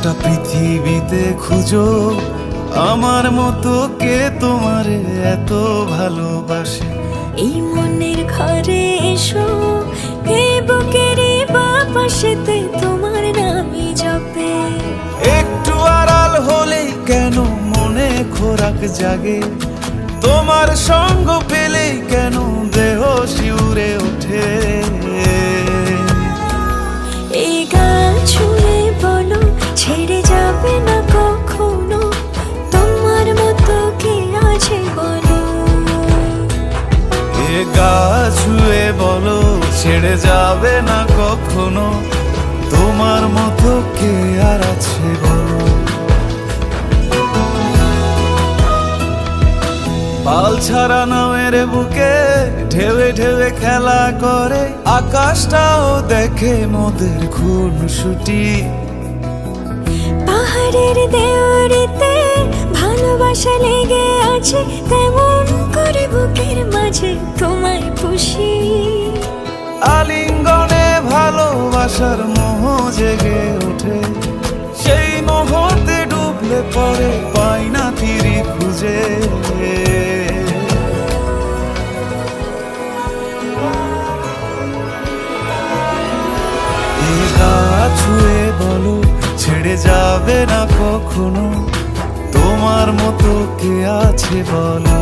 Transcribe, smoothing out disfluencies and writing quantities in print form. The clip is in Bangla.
গোটা পৃথিবীতে খুঁজো আমার মতো কে তোমারে এত ভালোবাসে। এই মনের ঘরে এসো, এই বুকের বাপাশেতে তোমার নামই জপে। একটু আড়াল হলেই কেন মনে খোরাক জাগে, তোমার সঙ্গ পেলেই কেন দেহ শিউরে ওঠে। এই গান ছুঁয়ে বলো ছেড়ে যাবে না কখনো, তোমার মতো কে আছে বলো। এ গা ছুঁয়ে বলো ছেড়ে যাবে না কখনো, তোমার মতো কে আর আছে বলো। পাল ছাড়া নামের বুকে ঢেউে ঢেউে খেলা করে, আকাশটাও দেখে মোদের খুনসুটি। পাহাড়ের দেওয়ারিতে ভালোবাসা লেগে আছে, তেমন করে বুকের মাঝে তোমায় পুষি। আলিঙ্গনে ভালোবাসার মোহ জেগে ওঠে, সেই মোহতে ডুবলে পরে পাই না তীরে খুঁজে। এই গা ছুঁয়ে বলো ছেড়ে যাবে না কখনো, তোমার মতো কে আছে বলো।